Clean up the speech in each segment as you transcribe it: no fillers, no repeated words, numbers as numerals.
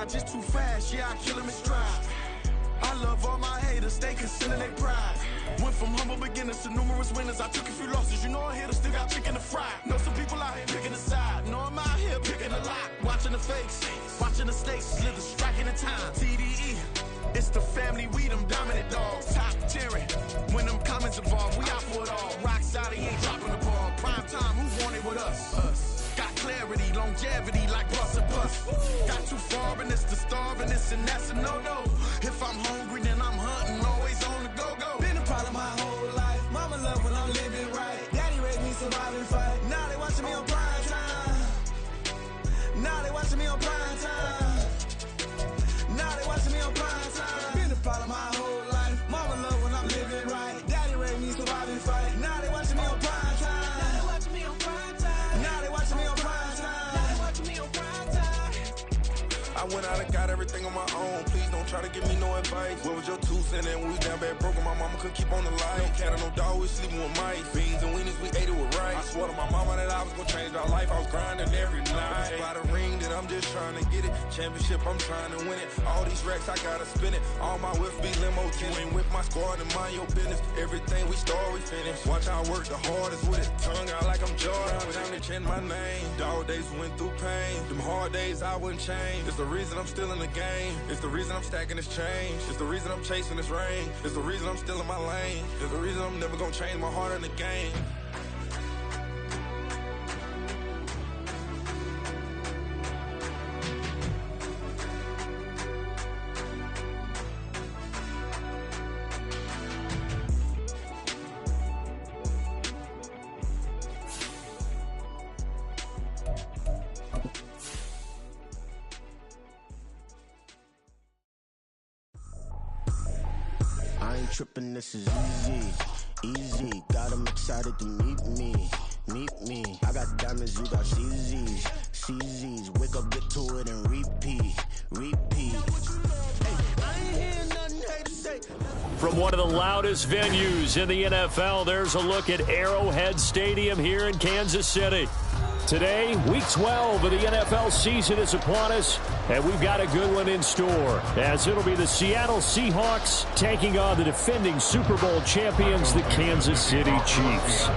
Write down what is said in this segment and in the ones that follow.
just too fast, yeah, I kill them in stride. I love all my haters, they consider their pride. Went from humble beginners to numerous winners. I took a few losses, you know I hit, still got chicken to fry. Know some people out here picking a side, know I'm out here picking a lot. Watching the fakes, watching the stakes, slither, striking the time. TDE, it's the family, we them dominant dogs. Top tiering, when them comments involved, we out for it all. Rock side, he ain't dropping the ball. Prime time, who want it with us? Got clarity, longevity, like bus and bus. Got too far and it's the starving, this and that's a no-no. If I'm hungry, then I'm hunting, always on the go-go. Been a problem my whole life. Mama love when I'm living right. Daddy raised me survive and fight. Now they watching me on prime time. Now they watching me on prime time. Now they watching me on prime time. Been a problem my whole life. Mama love when I'm living right. Daddy raised me survive and fight. Now they watching me on prime time. Now they watching me on prime time. Now they watching me on prime time. Now they watching me on prime time. I went out and got everything on my own. Please don't try to give me no advice. What was your 2 cents and we was down bad broke and my mama couldn't keep on the light. No cat or no dog, we sleeping with mice. Beans and weenies, we ate it with rice. I swore to my mama that I was gonna change our life. I was grinding every night. By the ring that I'm just trying to get it. Championship, I'm trying to win it. All these racks, I gotta spin it. All my whips be limo tinted. With my squad and mind your business. Everything we start, we finish. Watch I work the hardest with it. Tongue out like I'm Jordan. Time to change my name. Dog days went through pain. Them hard days I wouldn't change. It's the reason I'm still in the game. It's the reason I'm stacking this change. It's the reason I'm chasing this rain. It's the reason I'm still in my lane. It's the reason I'm never gonna change my heart in the game. I ain't tripping, this is easy, easy. Got 'em excited to meet me. I got diamonds, you got CZs. Wake up, get to it, and repeat. Hey, I ain't hearing nothing hate to say. From one of the loudest venues in the NFL, there's a look at Arrowhead Stadium here in Kansas City. Today, Week 12 of the NFL season is upon us, and we've got a good one in store, as it'll be the Seattle Seahawks taking on the defending Super Bowl champions, the Kansas City Chiefs.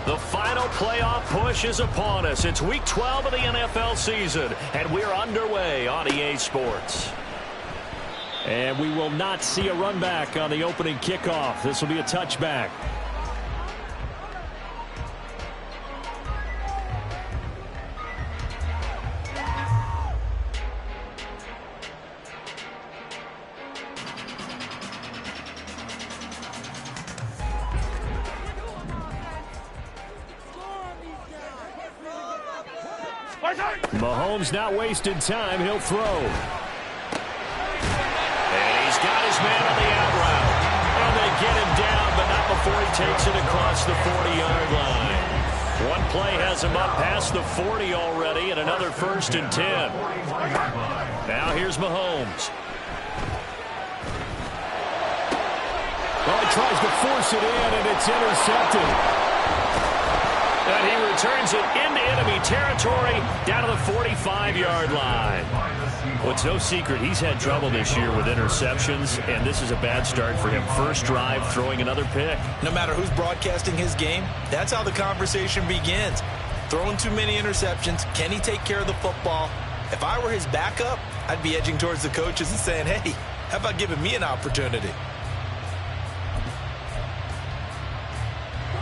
The final playoff push is upon us. It's Week 12 of the NFL season, and we're underway on EA Sports. And we will not see a run back on the opening kickoff. This will be a touchback. Mahomes not wasting time. He'll throw. And he's got his man on the out route. And they get him down, but not before he takes it across the 40-yard line. One play has him up past the 40 already, and another 1st and 10. Now here's Mahomes. Well, he tries to force it in, and it's intercepted. And he returns it into enemy territory down to the 45-yard line. Well, it's no secret he's had trouble this year with interceptions, and this is a bad start for him. First drive, throwing another pick. No matter who's broadcasting his game, that's how the conversation begins. Throwing too many interceptions, can he take care of the football? If I were his backup, I'd be edging towards the coaches and saying, hey, how about giving me an opportunity?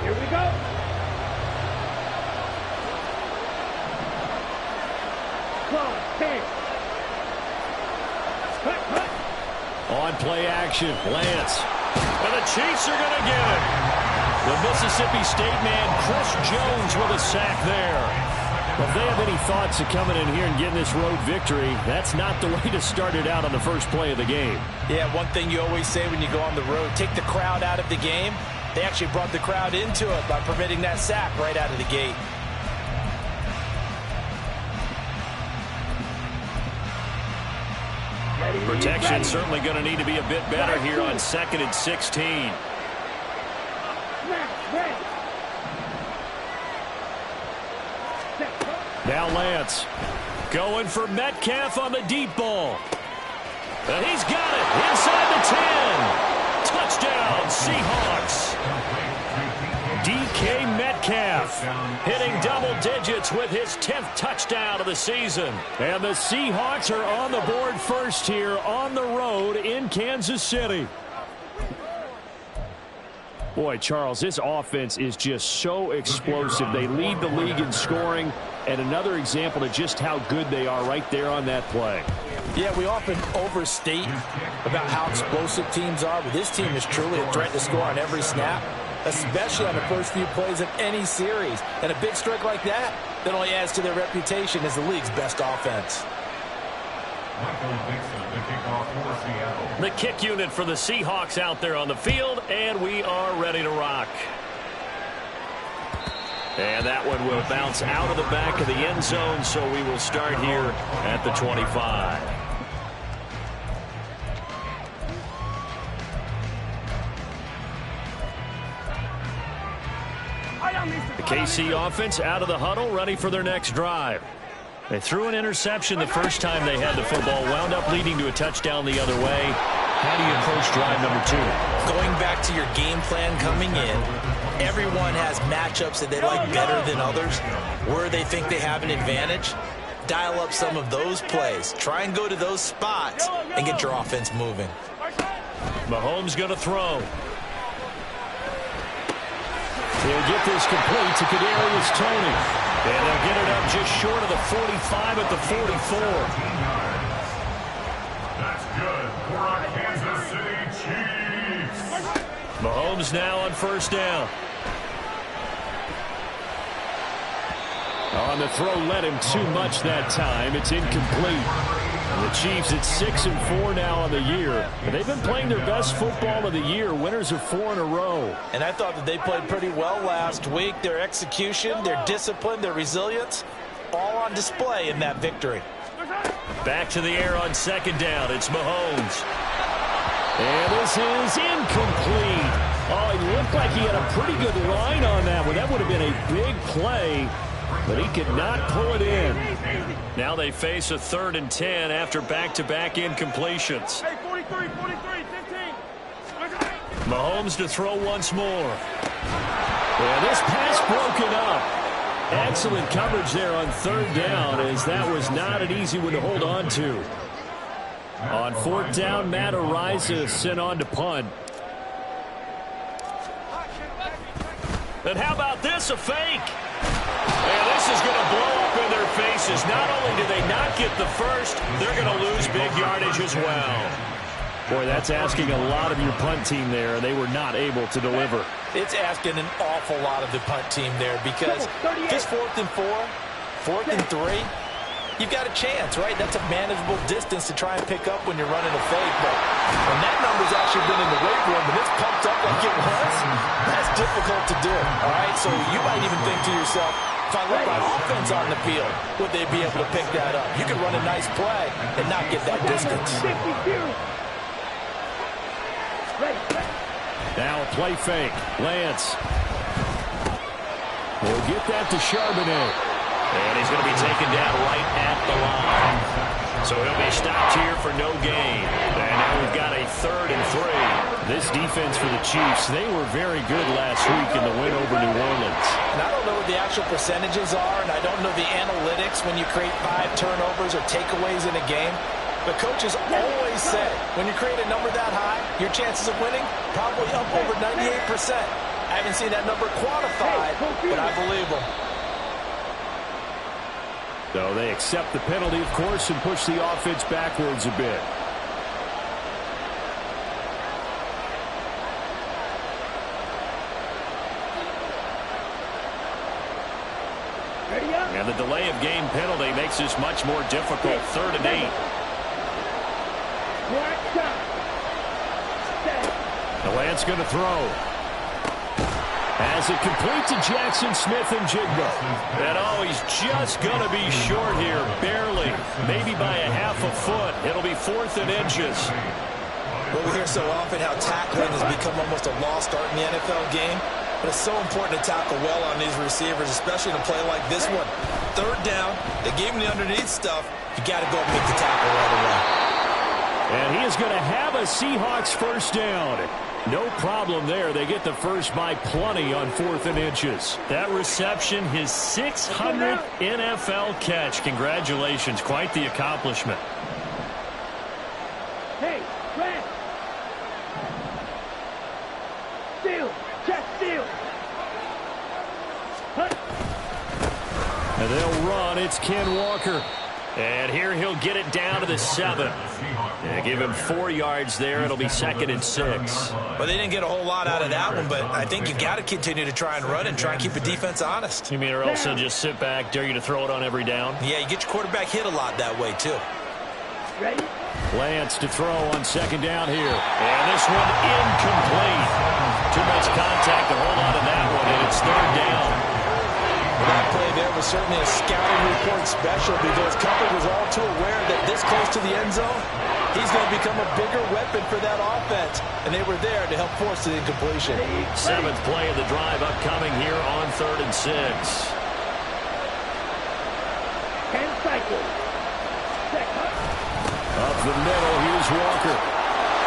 Here we go. On play action, Lance. And the Chiefs are going to get it. The Mississippi State man, Chris Jones, with a sack there. Well, if they have any thoughts of coming in here and getting this road victory, that's not the way to start it out on the first play of the game. Yeah, one thing you always say when you go on the road, take the crowd out of the game. They actually brought the crowd into it by permitting that sack right out of the gate. Protection certainly going to need to be a bit better here on 2nd and 16. Now Lance. Going for Metcalf on the deep ball. And he's got it inside the 10. Touchdown, Seahawks. DK Metcalf hitting double digits with his 10th touchdown of the season. And the Seahawks are on the board first here on the road in Kansas City. Boy, Charles, this offense is just so explosive. They lead the league in scoring, and another example of just how good they are right there on that play. Yeah, we often overstate about how explosive teams are, but this team is truly a threat to score on every snap, especially on the first few plays of any series. And a big strike like that only adds to their reputation as the league's best offense. The kick unit for the Seahawks out there on the field, and we are ready to rock. And that one will bounce out of the back of the end zone, so we will start here at the 25. The KC offense out of the huddle, ready for their next drive. They threw an interception the first time they had the football, wound up leading to a touchdown the other way. How do you approach drive number 2? Going back to your game plan coming in, everyone has matchups that they like better than others, where they think they have an advantage. Dial up some of those plays. Try and go to those spots and get your offense moving. Mahomes going to throw. He'll get this complete to Kadarius Toney. And they'll get it up just short of the 45 at the 44. That's good for our Kansas City Chiefs. Mahomes now on first down. On the throw, led him too much that time. It's incomplete. The Chiefs at 6-4 now on the year. And they've been playing their best football of the year. Winners of 4 in a row. And I thought that they played pretty well last week. Their execution, their discipline, their resilience, all on display in that victory. Back to the air on second down. It's Mahomes. And this is incomplete. Oh, it looked like he had a pretty good line on that one. That would have been a big play, but he could not pull it in. Now they face a 3rd and 10 after back-to-back incompletions. Hey, 43, 15. Mahomes to throw once more. And this pass broken up. Excellent coverage there on 3rd down, as that was not an easy one to hold on to. On 4th down, Matt Araiza sent on to punt. And how about this, a fake? And this is going to blow up in their faces. Not only do they not get the first, they're going to lose big yardage as well. Boy, that's asking a lot of your punt team there. They were not able to deliver. It's asking an awful lot of the punt team there, because just 4th and 4, 4th and 3, you've got a chance, right? That's a manageable distance to try and pick up when you're running a fake. But when that number's actually been in the weight room and it's pumped up like it was, that's difficult to do, all right? So you might even think to yourself, if I let my offense on the field, would they be able to pick that up? You could run a nice play and not get that distance. Now a play fake. Lance. We'll get that to Charbonnet. And he's going to be taken down right at the line. So he'll be stopped here for no gain. And now we've got a 3rd and 3. This defense for the Chiefs, they were very good last week in the win over New Orleans. And I don't know what the actual percentages are, and I don't know the analytics when you create 5 turnovers or takeaways in a game. But coaches always say, when you create a number that high, your chances of winning probably up over 98%. I haven't seen that number quantified, but I believe them. So they accept the penalty, of course, and push the offense backwards a bit. And the delay of game penalty makes this much more difficult. 3rd and 8. Lance going to throw. As it complete to Jackson Smith and Jigba. And oh, he's just going to be short here, barely. Maybe by a half a foot. It'll be 4th and inches. Well, we hear so often how tackling has become almost a lost art in the NFL game. But it's so important to tackle well on these receivers, especially in a play like this one. third down. They gave him the underneath stuff. You got to go make the tackle right away. And he is going to have a Seahawks first down. No problem there. They get the first by plenty on 4th and inches. That reception, his 600th NFL catch. Congratulations. Quite the accomplishment. Hey, Brad. Steal. Check steal. And they'll run. It's Ken Walker. And here he'll get it down to the 7. And give him 4 yards there. It'll be 2nd and 6. Well, they didn't get a whole lot out of that one, but I think you got to continue to try and run and try and keip the defense honest. You mean or else they'll just sit back, dare you to throw it on every down? Yeah, you get your quarterback hit a lot that way, too. Ready? Lance to throw on 2nd down here. And this one incomplete. Too much contact to hold on to that one, and it's 3rd down. Well, that play there was certainly a scouting report special because Cumber was all too aware that this close to the end zone, he's going to become a bigger weapon for that offense. And they were there to help force the incompletion. 7th play of the drive upcoming here on 3rd and 6. 10 cycles. Up the middle, here's Walker.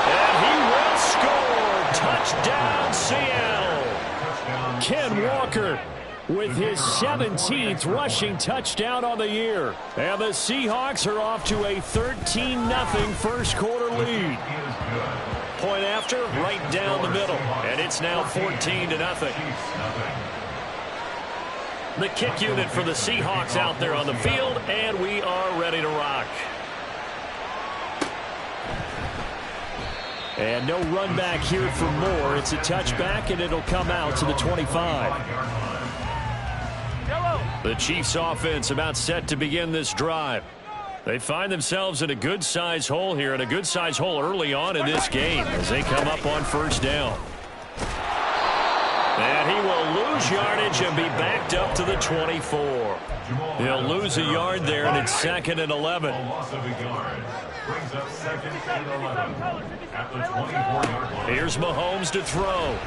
And he will score. Touchdown, Seattle. Ken Walker with his 17th rushing touchdown on the year. And the Seahawks are off to a 13-0 first quarter lead. Point after, right down the middle. And it's now 14-0. The kick unit for the Seahawks out there on the field, and we are ready to rock. And no run back here for Moore. It's a touchback, and it'll come out to the 25. The Chiefs offense about set to begin this drive. They find themselves in a good-sized hole here, and a good-sized hole early on in this game as they come up on 1st down. And he will lose yardage and be backed up to the 24. He'll lose a yard there, and it's 2nd and 11. Here's Mahomes to throw.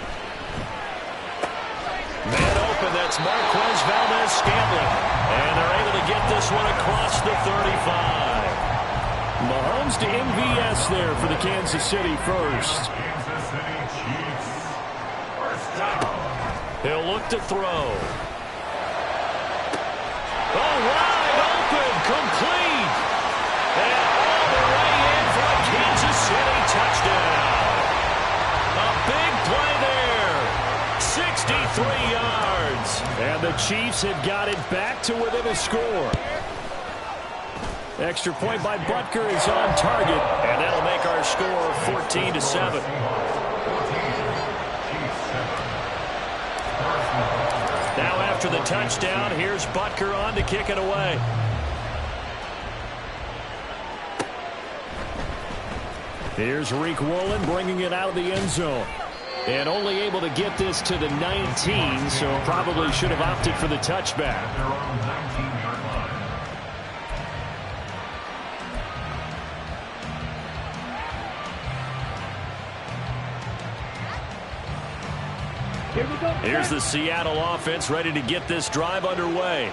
Man open, that's Marquez Valdez-Scantling. And they're able to get this one across the 35. Mahomes to MVS there for the Kansas City first. He'll look to throw. Oh, wide open, complete. And all the way in for a Kansas City touchdown. A big play there. 63 yards. And the Chiefs have got it back to within a score. Extra point by Butker is on target. And that'll make our score 14-7. Now after the touchdown, here's Butker on to kick it away. Here's Reek Woolen bringing it out of the end zone. And only able to get this to the 19, so probably should have opted for the touchback. Here's the Seattle offense ready to get this drive underway.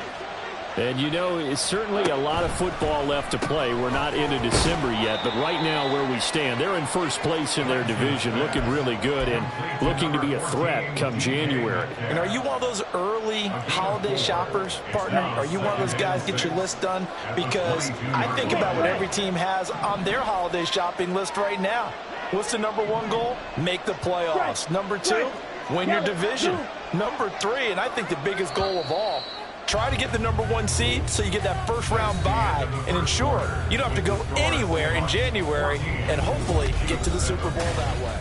And, you know, it's certainly a lot of football left to play. We're not into December yet, but right now where we stand, they're in first place in their division, looking really good and looking to be a threat come January. And are you one of those early holiday shoppers, partner? Are you one of those guys get your list done? Because I think about what every team has on their holiday shopping list right now. What's the #1 goal? Make the playoffs. #2, win your division. #3, and I think the biggest goal of all, try to get the #1 seed so you get that first round bye and ensure you don't have to go anywhere in January and hopefully get to the Super Bowl that way.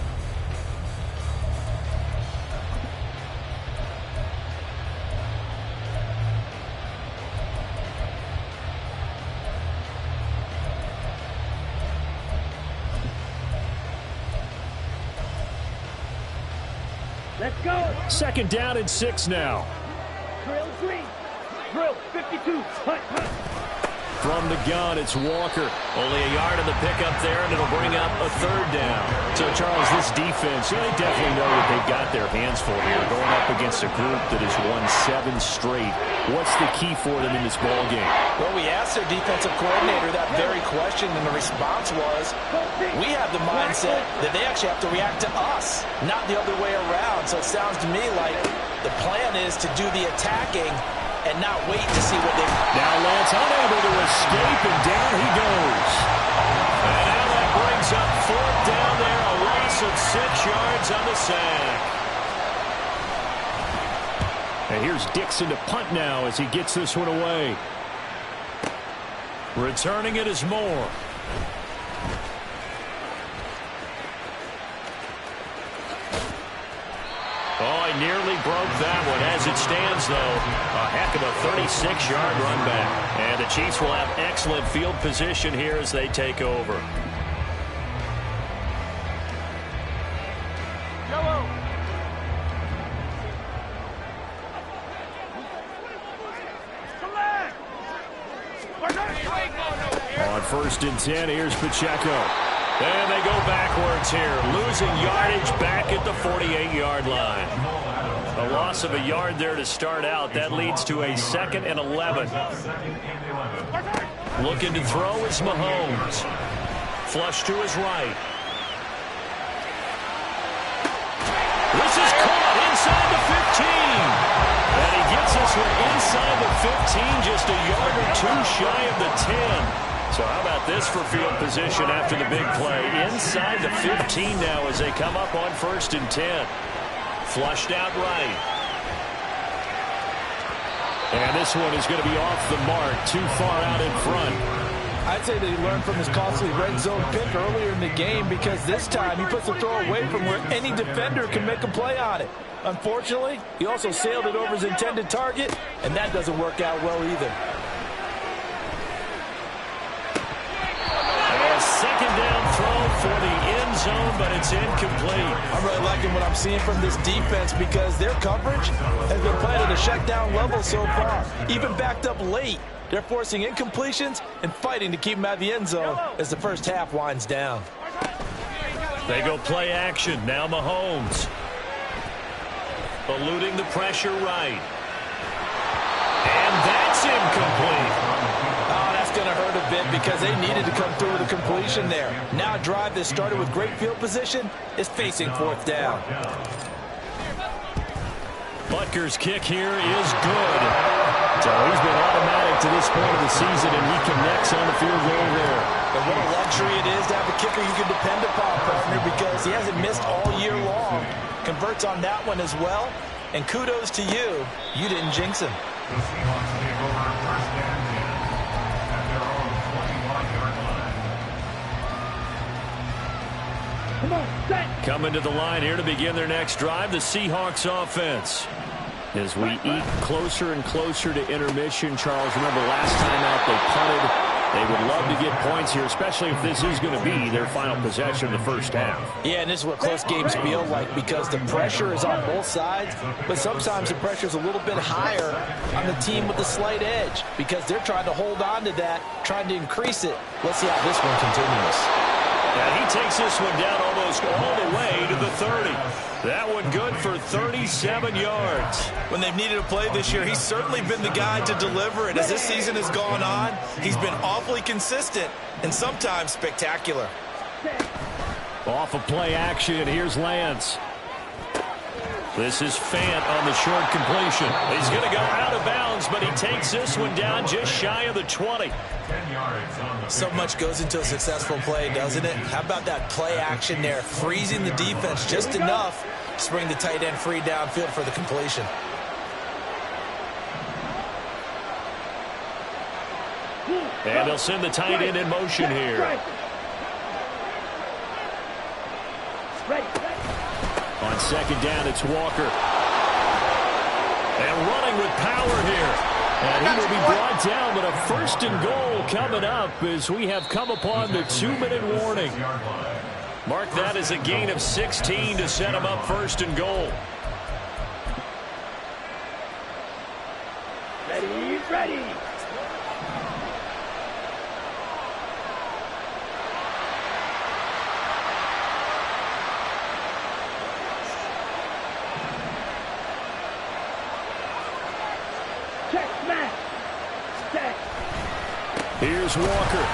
Let's go. 2nd down and 6 now. Drill green. Drill 52. Hunt, hunt. From the gun, it's Walker. Only a yard in the pickup there, and it'll bring up a 3rd down. So, Charles, this defense, they definitely know that they've got their hands full here, going up up against a group that has won 7 straight. What's the key for them in this ball game? Well, we asked their defensive coordinator that very question, and the response was, we have the mindset that they actually have to react to us, not the other way around. So it sounds to me like the plan is to do the attacking and not wait to see what they... Now Lance unable to escape, and down he goes. And now that brings up 4th down there, a loss of 6 yards on the sack. And here's Dixon to punt now as he gets this one away. Returning it is Moore. Oh, he nearly broke that one. As it stands, though, a heck of a 36-yard run back. And the Chiefs will have excellent field position here as they take over. On 1st and 10, here's Pacheco. And they go backwards here, losing yardage back at the 48-yard line. A loss of a yard there to start out. That leads to a 2nd and 11. Looking to throw is Mahomes. Flush to his right. This is caught inside the 15. And he gets this one inside the 15, just a yard or 2 shy of the 10. So how about this for field position after the big play? Inside the 15 now as they come up on 1st and 10. Flushed out right. And this one is going to be off the mark, too far out in front. I'd say that he learned from his costly red zone pick earlier in the game, because this time he puts the throw away from where any defender can make a play on it. Unfortunately, he also sailed it over his intended target, and that doesn't work out well either. Second down throw for the end zone, but it's incomplete. I'm really liking what I'm seeing from this defense, because their coverage has been played at a shutdown level so far. Even backed up late, they're forcing incompletions and fighting to keep them out of the end zone as the first half winds down. They go play action. Now Mahomes. Eluding the pressure right. And that's incomplete. Going to hurt a bit, because they needed to come through with a completion there. Now a drive that started with great field position is facing 4th down. Butker's kick here is good. So he's been automatic to this point of the season, and he connects on the field goal there. And what a luxury it is to have a kicker you can depend upon, partner, because he hasn't missed all year long. Converts on that one as well, and kudos to you. You didn't jinx him. The Seahawks take over 1st and 10 at their own 21-yard line. Coming to the line here to begin their next drive, the Seahawks offense. As we eat closer and closer to intermission, Charles, remember last time out they punted. They would love to get points here, especially if this is going to be their final possession of the first half. Yeah, and this is what close games feel like, because the pressure is on both sides, but sometimes the pressure is a little bit higher on the team with the slight edge, because they're trying to hold on to that, trying to increase it. Let's see how this one continues. And he takes this one down almost all the way to the 30. That one good for 37 yards. When they've needed a play this year, he's certainly been the guy to deliver it. As this season has gone on, he's been awfully consistent and sometimes spectacular. Off of play action, here's Lance. This is Fant on the short completion. He's going to go out of bounds, but he takes this one down just shy of the 20. 10 yards on the So much goes into a successful play, doesn't it? How about that play action there, freezing the defense just enough to bring the tight end free downfield for the completion. And they'll send the tight end in motion here. On second down, it's Walker. And running with power here. And he will be brought down, but a 1st and goal coming up as we have come upon the 2-minute warning. Mark that as a gain of 16 to set him up 1st and goal. Ready. Here's Walker.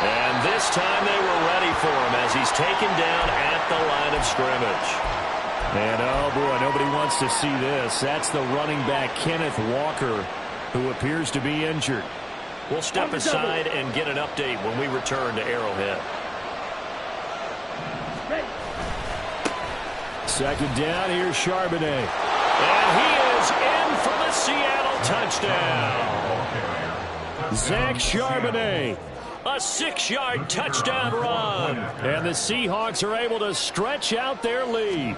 And this time they were ready for him as he's taken down at the line of scrimmage. And, oh, boy, nobody wants to see this. That's the running back, Kenneth Walker, who appears to be injured. We'll step aside and get an update when we return to Arrowhead. Second down, here's Charbonnet. And he is in for the Seattle touchdown. Zach Charbonnet, a 6-yard touchdown run. And the Seahawks are able to stretch out their lead.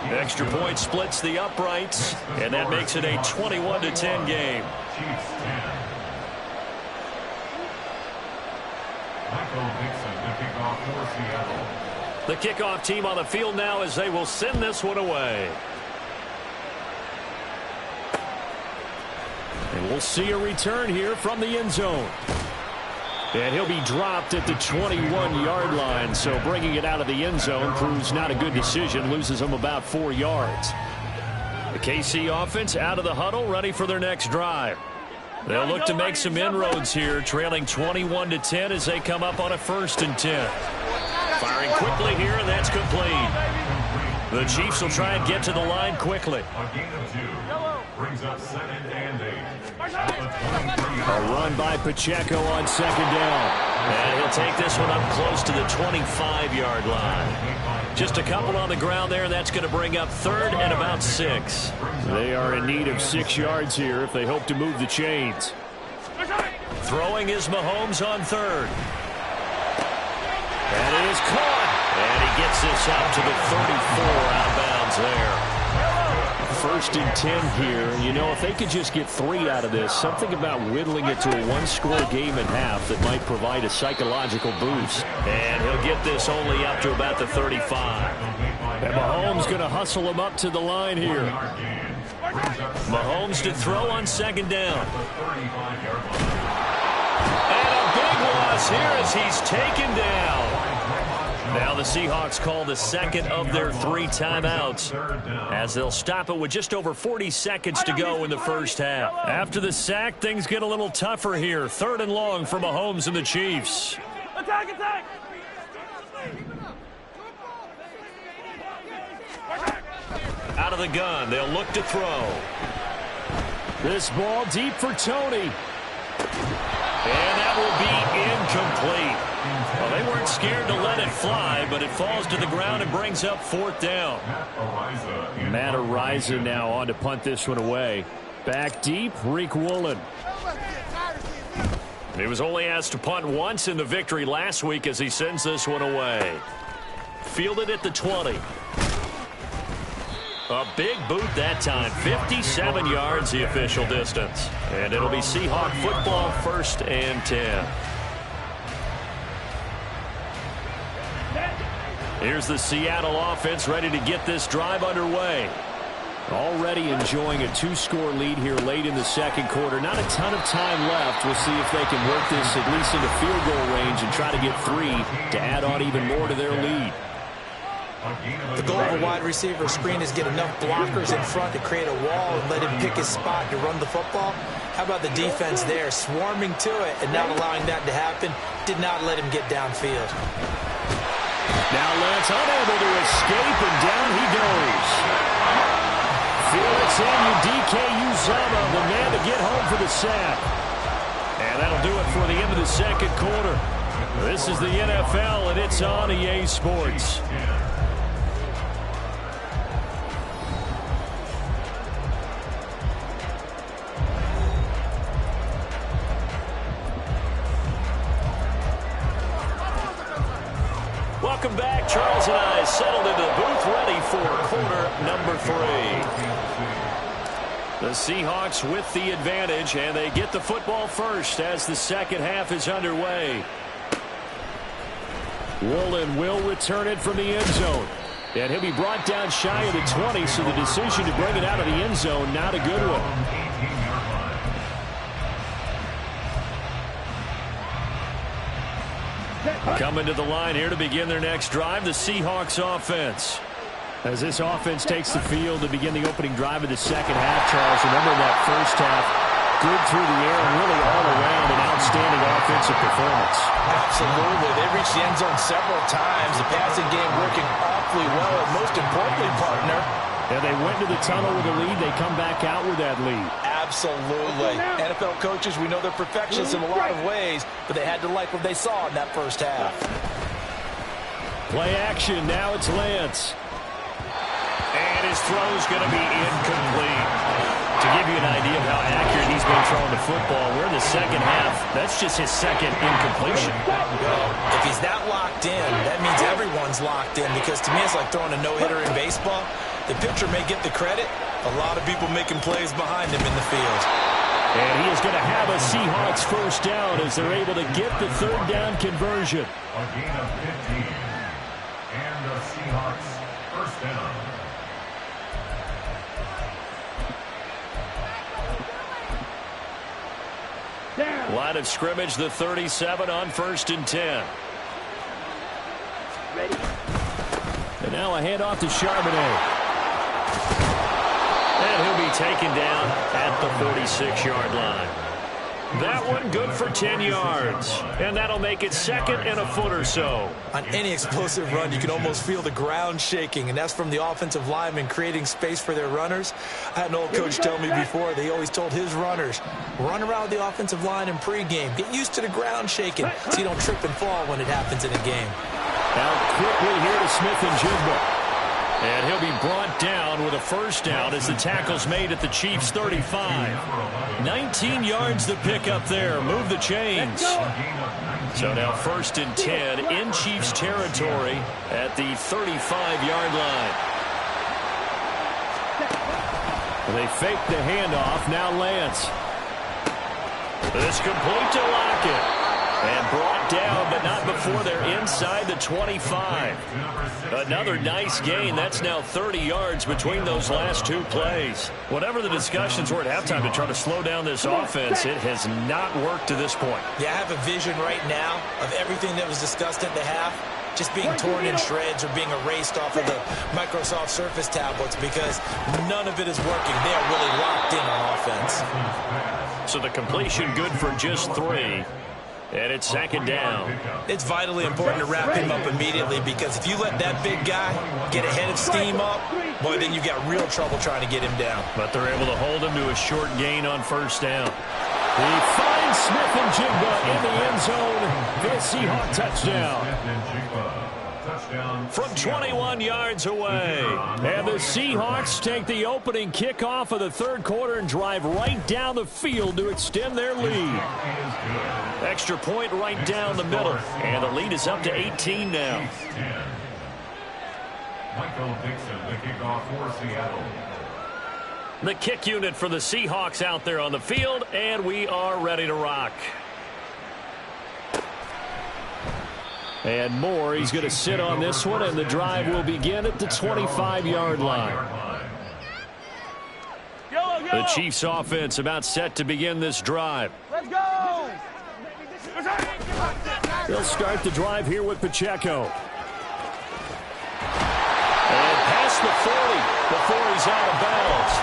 Extra point splits the uprights, and that makes it a 21-10 game. The kickoff team on the field now as they will send this one away. And we'll see a return here from the end zone. And he'll be dropped at the 21-yard line, so bringing it out of the end zone proves not a good decision, loses him about 4 yards. The KC offense out of the huddle, ready for their next drive. They'll look to make some inroads here, trailing 21-10 as they come up on a 1st and 10. Firing quickly here, and that's complete. The Chiefs will try and get to the line quickly. A gain of 2 brings up 2nd and 8. A run by Pacheco on 2nd down. And he'll take this one up close to the 25-yard line. Just a couple on the ground there. That's going to bring up 3rd and about 6. They are in need of 6 yards here if they hope to move the chains. Throwing is Mahomes on 3rd. And it is caught. And he gets this out to the 34 out of bounds there. 1st and 10 here. You know, if they could just get 3 out of this, something about whittling it to a 1-score game at half that might provide a psychological boost. And he'll get this only up to about the 35. And Mahomes going to hustle him up to the line here. Mahomes to throw on 2nd down. And a big loss here as he's taken down. Now the Seahawks call the 2nd of their 3 timeouts as they'll stop it with just over 40 seconds to go in the first half. After the sack, things get a little tougher here. 3rd and long for Mahomes and the Chiefs. Attack, attack! Out of the gun, they'll look to throw. This ball deep for Tony. And that will be incomplete. Well, they weren't scared to let it fly, but it falls to the ground and brings up 4th down. Matt Ariza now on to punt this one away. Back deep, Rick Woolen. He was only asked to punt once in the victory last week as he sends this one away. Fielded at the 20. A big boot that time. 57 yards the official distance. And it'll be Seahawk football, 1st and 10. Here's the Seattle offense ready to get this drive underway. Already enjoying a 2-score lead here late in the 2nd quarter. Not a ton of time left. We'll see if they can work this at least into field goal range and try to get 3 to add on even more to their lead. The goal of a wide receiver screen is get enough blockers in front to create a wall and let him pick his spot to run the football. How about the defense there, swarming to it and not allowing that to happen? Did not let him get downfield. Now Lance unable to escape, and down he goes. Felix Anudike-Uzomah, the man to get home for the sack. And that'll do it for the end of the 2nd quarter. This is the NFL, and it's on EA Sports. Welcome back. Charles and I settled into the booth ready for quarter number 3. The Seahawks with the advantage, and they get the football first as the 2nd half is underway. Woolen will return it from the end zone. And he'll be brought down shy of the 20, so the decision to bring it out of the end zone, not a good one. Coming to the line here to begin their next drive, the Seahawks offense. As this offense takes the field to begin the opening drive of the 2nd half, Charles, remember in that first half, good through the air and really all around an outstanding offensive performance. Absolutely. They reached the end zone several times. The passing game working awfully well. And most importantly, partner, and they went to the tunnel with a lead. They come back out with that lead. Absolutely. NFL coaches, we know they're perfectionists in a lot of ways, but they had to like what they saw in that first half. Play action. Now it's Lance. And his throw's going to be incomplete. To give you an idea of how accurate he's been throwing the football, we're in the second half. That's just his second incompletion. If he's that locked in, that means everyone's locked in, because to me it's like throwing a no-hitter in baseball. The pitcher may get the credit. A lot of people making plays behind him in the field. And he is going to have a Seahawks first down as they're able to get the third down conversion. A gain of 15. And the Seahawks first down. Line of scrimmage, the 37 on 1st and 10. Ready? And now a handoff to Charbonnet. And he'll be taken down at the 46-yard line. That one good for 10 yards. And that'll make it second and a foot or so. On any explosive run, you can almost feel the ground shaking, and that's from the offensive linemen creating space for their runners. I had an old coach tell me before, they always told his runners, run around the offensive line in pregame. Get used to the ground shaking so you don't trip and fall when it happens in a game. Now quickly here to Smith and Jigba. And he'll be brought down with a first down as the tackle's made at the Chiefs' 35. 19 yards to pick up there. Move the chains. So now 1st and 10 in Chiefs territory at the 35-yard line. They fake the handoff. Now Lance. This complete to Lockett. And brought down, but not before they're inside the 25. Another nice gain. That's now 30 yards between those last two plays. Whatever the discussions were at halftime to try to slow down this offense, it has not worked to this point. Yeah, I have a vision right now of everything that was discussed at the half just being torn in shreds or being erased off of the Microsoft Surface tablets, because none of it is working. They are really locked in on offense. So the completion good for just 3. And it's second down. It's vitally important to wrap him up immediately, because if you let that big guy get a head of steam up, boy, then you've got real trouble trying to get him down. But they're able to hold him to a short gain on first down. He finds Smith and Jigba in the end zone. This Seahawks touchdown. From 21 yards away. And the Seahawks take the opening kickoff of the third quarter and drive right down the field to extend their lead. Extra point right down the middle. And the lead is up to 18 now. Michael Dixon, the kickoff for Seattle. The kick unit for the Seahawks out there on the field, and we are ready to rock. And Moore, he's going to sit on this one, and the drive will begin at the 25-yard line. The Chiefs offense about set to begin this drive. Let's go! They'll start the drive here with Pacheco. And past the 40 before he's out of bounds.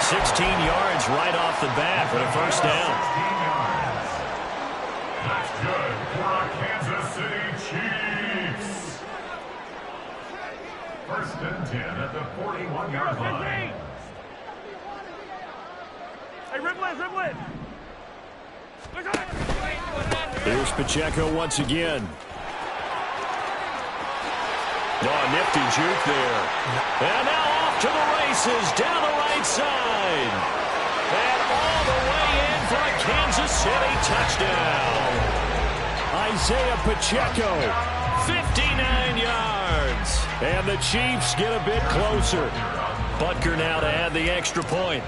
16 yards right off the bat for the first down. That's good for our Kansas City Chiefs. 1st and 10 at the 41-yard line. Hey, ribble it. Here's Pacheco once again. Oh, nifty juke there. And now off to the races down the right side. And all the way in for a Kansas City touchdown. Isaiah Pacheco, 59 yards. And the Chiefs get a bit closer. Butker now to add the extra point.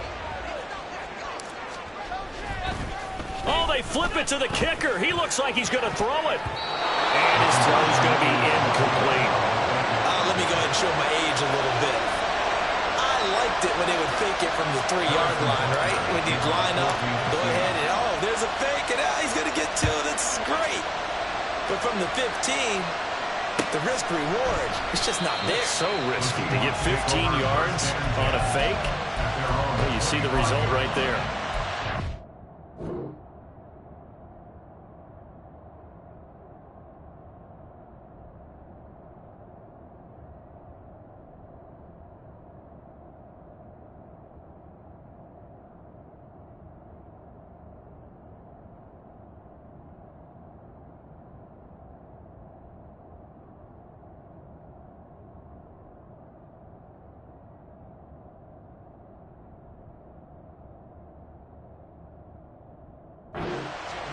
Oh, they flip it to the kicker. He looks like he's going to throw it. And his throw's going to be incomplete. Let me go ahead and show my age a little bit. I liked it when they would fake it from the 3-yard line, right? When you'd line up, go ahead and, oh, there's a fake, and he's going to get to it. It's great. But from the 15, the risk-reward, it's just not there. It's so risky to get 15 yards on a fake. Well, you see the result right there.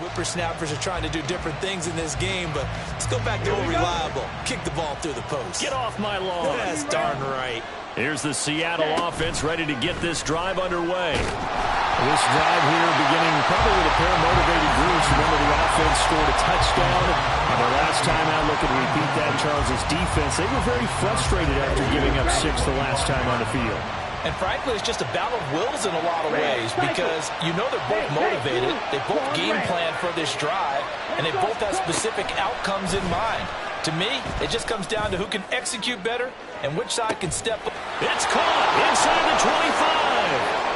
whippersnappers are trying to do different things in this game, but let's go back to old reliable. Kick the ball through the post. Get off my lawn. That's darn right. Here's the Seattle offense ready to get this drive underway. This drive here beginning probably with a pair of motivated groups. Remember, the offense scored a touchdown. And their last time out, looking to repeat that, Charles' defense, they were very frustrated after giving up 6 the last time on the field. And frankly, it's just a battle of wills in a lot of ways because you know they're both motivated. They both game plan for this drive, and they both have specific outcomes in mind. To me, it just comes down to who can execute better and which side can step up. It's caught inside the 25.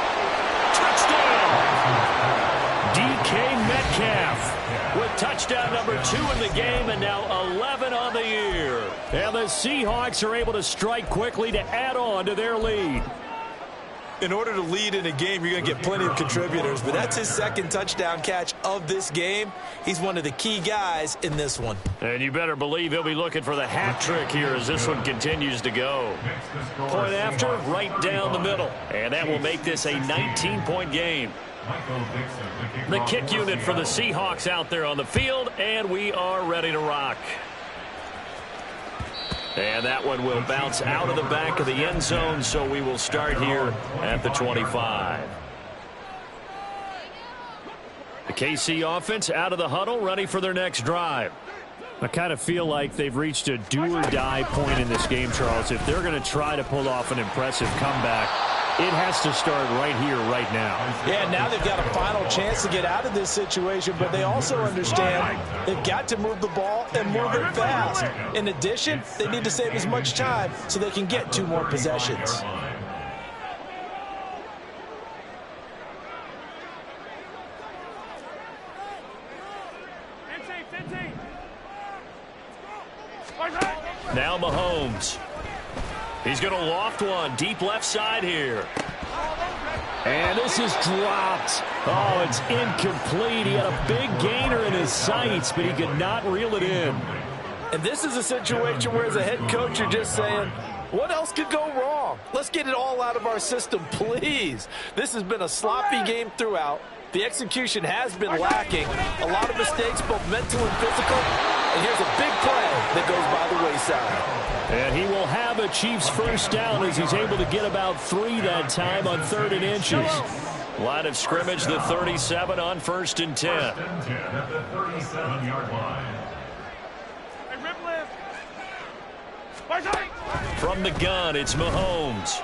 Touchdown! DK Metcalf with touchdown number 2 in the game and now 11 on the year. And the Seahawks are able to strike quickly to add on to their lead. In order to lead in a game, you're going to get plenty of contributors, but that's his second touchdown catch of this game. He's one of the key guys in this one. And you better believe he'll be looking for the hat trick here as this one continues to go. Point after, right down the middle. And that will make this a 19-point game. The kick unit for the Seahawks out there on the field, and we are ready to rock. And that one will bounce out of the back of the end zone, so we will start here at the 25. The KC offense out of the huddle, ready for their next drive. I kind of feel like they've reached a do-or-die point in this game, Charles. If they're going to try to pull off an impressive comeback, it has to start right here, right now. Yeah, now they've got a final chance to get out of this situation, but they also understand they've got to move the ball and move it fast. In addition, they need to save as much time so they can get 2 more possessions. Now Mahomes. He's going to loft one deep left side here. And this is dropped. Oh, it's incomplete. He had a big gainer in his sights, but he could not reel it in. And this is a situation where as a head coach you're just saying, what else could go wrong? Let's get it all out of our system, please. This has been a sloppy game throughout. The execution has been lacking. A lot of mistakes, both mental and physical. And here's a big play that goes by the wayside. And he will have a Chiefs first down as he's able to get about 3 that time on 3rd and inches. Line of scrimmage, the 37 on 1st and 10. At the 37-yard line. From the gun, it's Mahomes.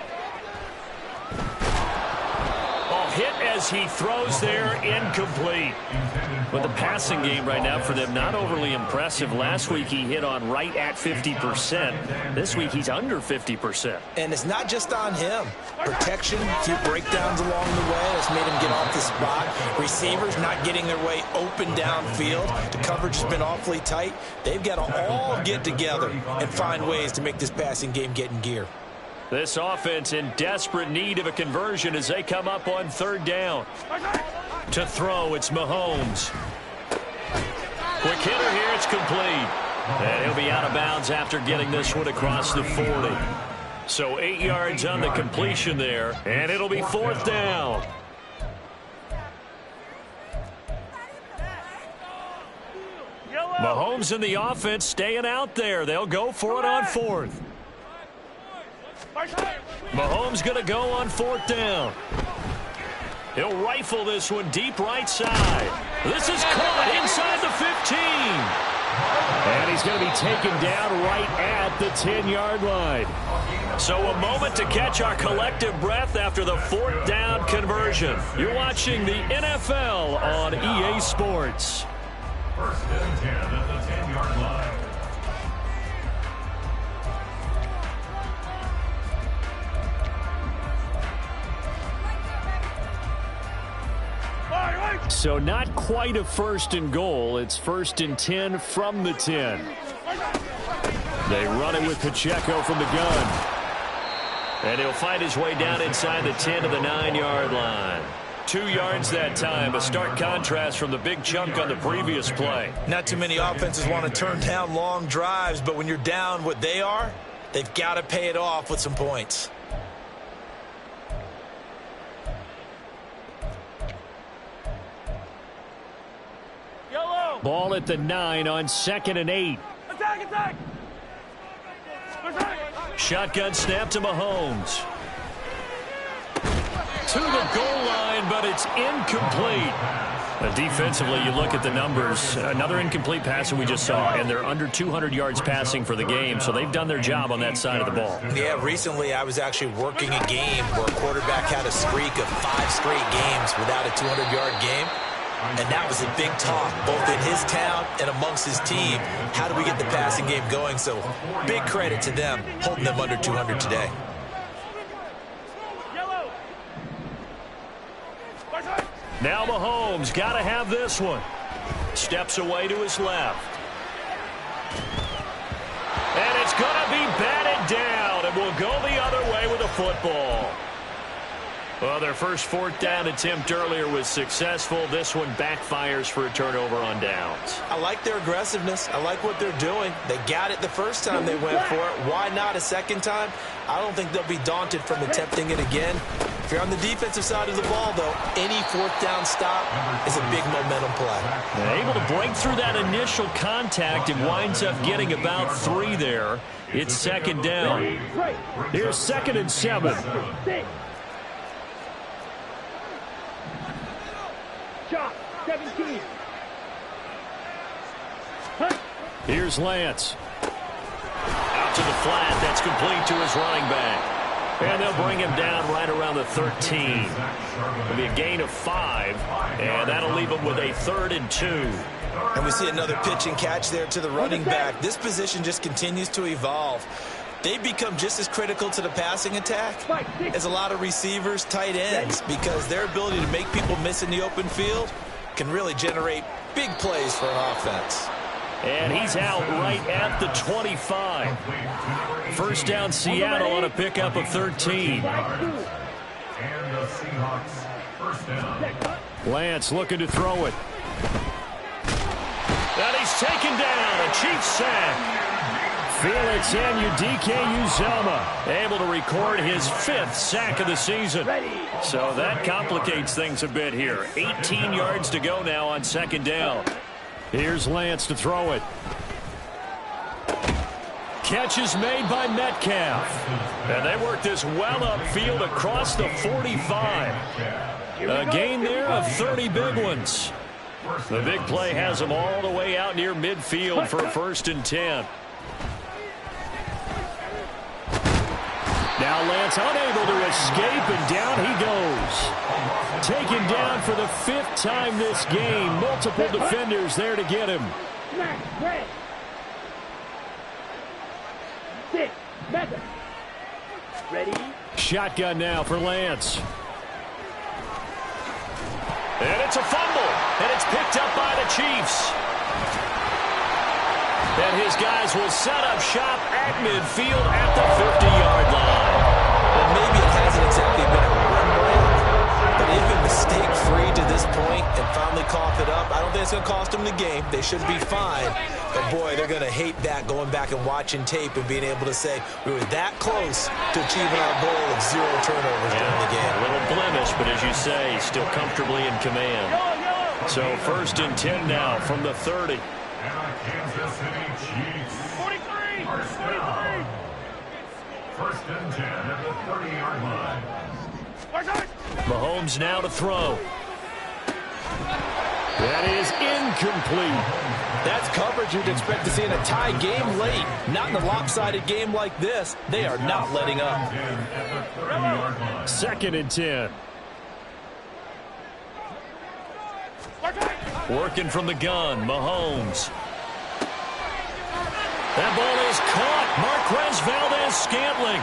Hit as he throws there, incomplete. But the passing game right now for them, not overly impressive. Last week he hit on right at 50%. This week he's under 50%. And it's not just on him. Protection, a few breakdowns along the way that's made him get off the spot. Receivers not getting their way open downfield. The coverage has been awfully tight. They've got to all get together and find ways to make this passing game get in gear. This offense in desperate need of a conversion as they come up on 3rd down. To throw, it's Mahomes. Quick hitter here, it's complete. And he'll be out of bounds after getting this one across the 40. So 8 yards on the completion there, and it'll be 4th down. Mahomes in the offense staying out there. They'll go for it on 4th. Mahomes going to go on 4th down. He'll rifle this one deep right side. This is caught inside the 15. And he's going to be taken down right at the 10-yard line. So a moment to catch our collective breath after the 4th down conversion. You're watching the NFL on EA Sports. 1st and 10 at the 10-yard line. So not quite a 1st and goal. It's 1st and 10 from the 10. They run it with Pacheco from the gun. And he'll find his way down inside the 10 to the 9-yard line. 2 yards that time, a stark contrast from the big chunk on the previous play. Not too many offenses want to turn down long drives, but when you're down what they are, they've got to pay it off with some points. Ball at the 9 on 2nd and 8. Attack, attack! Shotgun snap to Mahomes. To the goal line, but it's incomplete. Defensively, you look at the numbers. Another incomplete pass that we just saw, and they're under 200 yards passing for the game, so they've done their job on that side of the ball. Yeah, recently I was actually working a game where a quarterback had a streak of 5 straight games without a 200-yard game. And that was a big talk, both in his town and amongst his team. How do we get the passing game going? So big credit to them, holding them under 200 today. Now Mahomes got to have this one. Steps away to his left. And it's going to be batted down, and will go the other way with the football. Well, their first 4th down attempt earlier was successful. This one backfires for a turnover on downs. I like their aggressiveness. I like what they're doing. They got it the first time they went for it. Why not a second time? I don't think they'll be daunted from attempting it again. If you're on the defensive side of the ball, though, any 4th down stop is a big momentum play. They're able to break through that initial contact and winds up getting about 3 there. It's 2nd down. Here's 2nd and 7. Shot, 17. Here's Lance. Out to the flat. That's complete to his running back. And they'll bring him down right around the 13. It'll be a gain of 5, and that'll leave him with a 3rd and 2. And we see another pitch and catch there to the running back. This position just continues to evolve. They become just as critical to the passing attack as a lot of receivers, tight ends, because their ability to make people miss in the open field can really generate big plays for an offense. And he's out right at the 25. First down, Seattle on a pickup of 13. And the Seahawks first down. Lance looking to throw it. And he's taken down. A Chiefs sack. Felix Anudike-Uzomah able to record his 5th sack of the season. So that complicates things a bit here. 18 yards to go now on 2nd down. Here's Lance to throw it. Catch is made by Metcalf. And they work this well upfield across the 45. A gain there of 30 big ones. The big play has them all the way out near midfield for a 1st and 10. Now Lance unable to escape, and down he goes. Taken down for the 5th time this game. Multiple defenders there to get him. Ready? Shotgun now for Lance. And it's a fumble, and it's picked up by the Chiefs. And his guys will set up shop at midfield at the 50-yard line. Well, maybe it hasn't exactly been a Rembrandt, but they've been mistake-free to this point and finally cough it up. I don't think it's going to cost them the game. They should be fine. But, boy, they're going to hate that, going back and watching tape and being able to say we were that close to achieving our goal of 0 turnovers during the game. A little blemish, but as you say, still comfortably in command. So 1st and 10 now from the 30. And a Kansas City Chiefs. 43! First down. 1st and 10 at the 30-yard line. Mahomes now to throw. That is incomplete. That's coverage you'd expect to see in a tie game late. Not in a lopsided game like this. They are not letting up. 2nd and 10. Working from the gun, Mahomes. That ball is caught. Marquez Valdes-Scantling.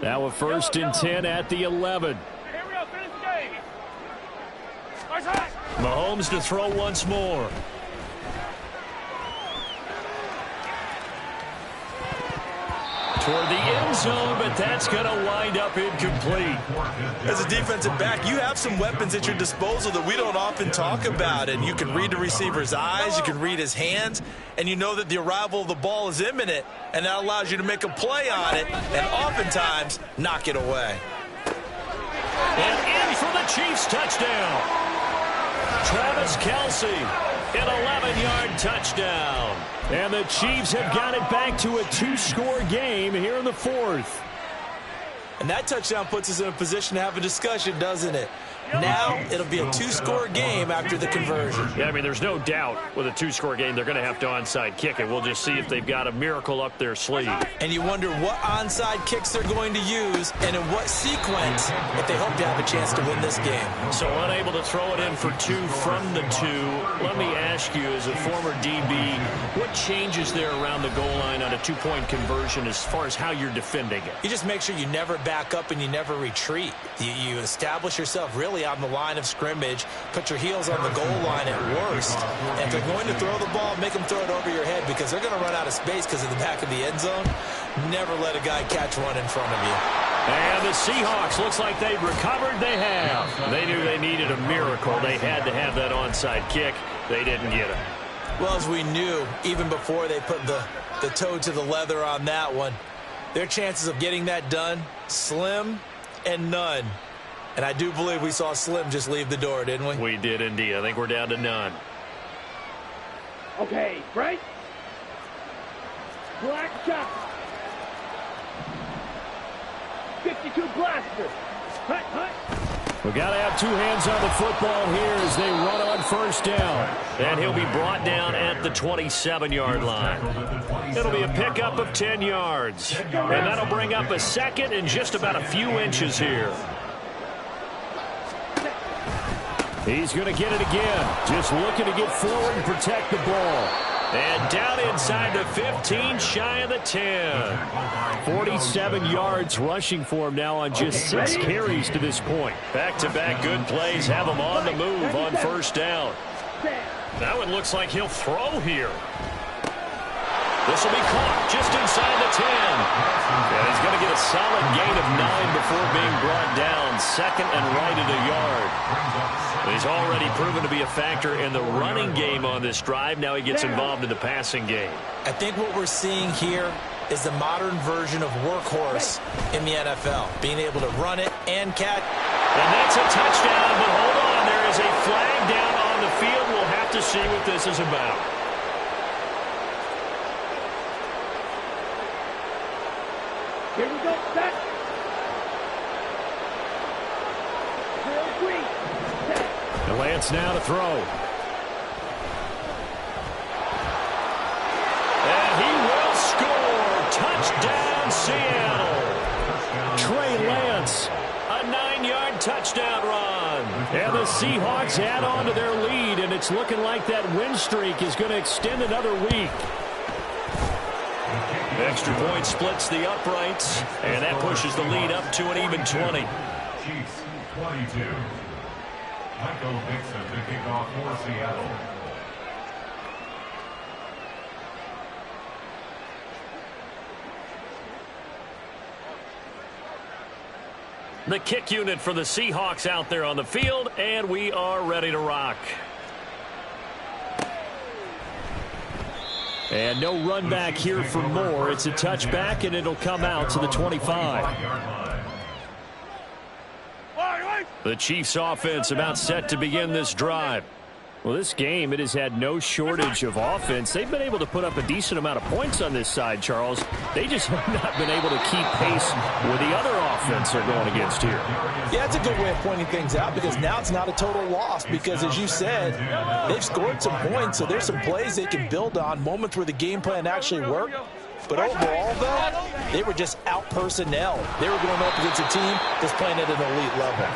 Now a 1st and 10 at the 11. Mahomes to throw once more. Toward the end zone, but that's going to wind up incomplete. As a defensive back, you have some weapons at your disposal that we don't often talk about, and you can read the receiver's eyes, you can read his hands, and you know that the arrival of the ball is imminent, and that allows you to make a play on it and oftentimes knock it away. And in for the Chiefs touchdown. Travis Kelce, an 11-yard touchdown. And the Chiefs have got it back to a 2-score game here in the fourth. And that touchdown puts us in a position to have a discussion, doesn't it? Now it'll be a 2-score game after the conversion. Yeah, I mean, there's no doubt with a 2-score game they're going to have to onside kick it. We'll just see if they've got a miracle up their sleeve. And you wonder what onside kicks they're going to use and in what sequence if they hope to have a chance to win this game. So unable to throw it in for 2 from the 2. Let me ask you, as a former DB, what changes there around the goal line on a 2-point conversion as far as how you're defending it? You just make sure you never back up and you never retreat. You establish yourself really on the line of scrimmage, put your heels on the goal line at worst. And if they're going to throw the ball, make them throw it over your head because they're going to run out of space because of the back of the end zone. Never let a guy catch one in front of you. And the Seahawks, looks like they've recovered. They have. They knew they needed a miracle. They had to have that onside kick. They didn't get it. Well, as we knew, even before they put the toe to the leather on that one, their chances of getting that done, slim and none. And I do believe we saw Slim just leave the door, didn't we? We did indeed. I think we're down to none. Okay, right? Black shot. 52 blaster. Hut, hut. We got to have 2 hands on the football here as they run on first down. And he'll be brought down at the 27-yard line. It'll be a pickup of 10 yards. And that'll bring up a second and just about a few inches here. He's going to get it again. Just looking to get forward and protect the ball. And down inside the 15, shy of the 10. 47 yards rushing for him now on just 6 carries to this point. Back-to-back good plays have him on the move on first down. That one looks like he'll throw here. This will be caught just inside the 10. And he's going to get a solid gain of 9 before being brought down. Second and right at a yard. He's already proven to be a factor in the running game on this drive. Now he gets involved in the passing game. I think what we're seeing here is the modern version of workhorse in the NFL. Being able to run it and catch. And that's a touchdown, but hold on. There is a flag down on the field. We'll have to see what this is about. Here we go, set. And Lance now to throw. And he will score. Touchdown, Seattle. Trey Lance, a 9-yard touchdown run. And the Seahawks add on to their lead, and it's looking like that win streak is going to extend another week. Extra point splits the uprights, and that pushes the lead up to an even 20. Chiefs 22. Michael Dixon to kick off for Seattle. The kick unit for the Seahawks out there on the field, and we are ready to rock. And no run back here for Moore. It's a touchback, and it'll come out to the 25. The Chiefs offense about set to begin this drive. Well, this game, it has had no shortage of offense. They've been able to put up a decent amount of points on this side, Charles. They just have not been able to keep pace with the other offense they're going against here. Yeah, it's a good way of pointing things out because now it's not a total loss because, as you said, they've scored some points, so there's some plays they can build on, moments where the game plan actually worked. But overall, though, they were just out personnel. They were going up against a team that's playing at an elite level.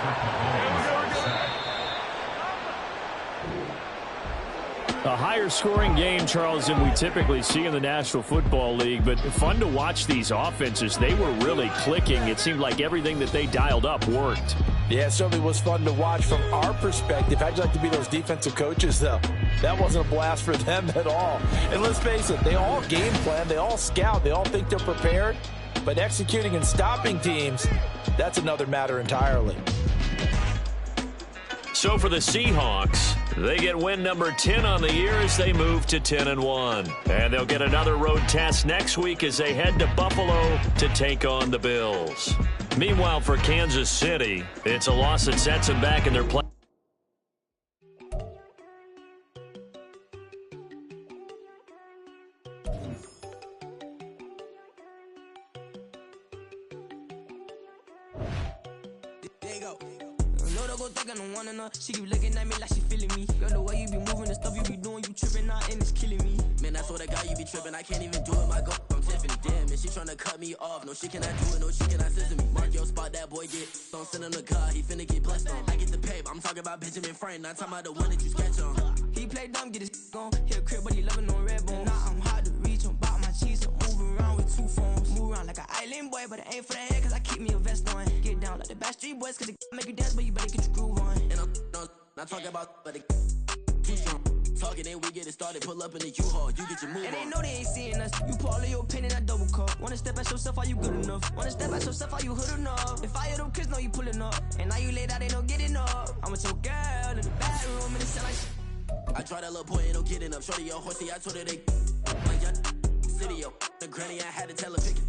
A higher scoring game, Charles, than we typically see in the National Football League, but fun to watch these offenses. They were really clicking. It seemed like everything that they dialed up worked. Yeah, it certainly was fun to watch from our perspective. How'd you like to be those defensive coaches, though? That wasn't a blast for them at all. And let's face it, they all game plan, they all scout, they all think they're prepared, but executing and stopping teams, that's another matter entirely. So for the Seahawks, they get win number 10 on the year as they move to 10-1. And they'll get another road test next week as they head to Buffalo to take on the Bills. Meanwhile, for Kansas City, it's a loss that sets them back in their play. She keep looking at me like she feeling me. Girl, the way you be moving, the stuff you be doing, you tripping out and it's killing me. Man, I swear to God, you be tripping. I can't even do it. My girl, I'm Tiffany. Damn, and she tryna cut me off. No, she cannot do it. No, she cannot scissor me. Mark your spot, that boy get. Don't send him the car. He finna get blessed on. I get the paper. I'm talking about Benjamin Franklin. Not talking about the one that you sketch on. He play dumb, get his on. Hit a crib, but he loving on red bone. Now I'm hard to reach. I'm bout my cheese. I'm moving around with 2 phones. Move around like an island boy, but it ain't for the head, cause I keep me a vest on. Get down like the Backstreet Boys, cause it make you dance, but you better get your groove on. And I'm not talking about, but it too strong. Talking, then we get it started. Pull up in the U-Haul, you get your move on. And they know they ain't seeing us. You pull all of your pen in that double cup. Wanna step at yourself, are you good enough? Wanna step at yourself, are you hood enough? If I hear them kids, know you pulling up. And now you laid out, they don't get enough. I'm with your girl in the bedroom, and it sound like shit. I tried that little boy, ain't no getting up. Shorty, your horsey, I told her they like your city, yo. The granny, I had to tell her pick it.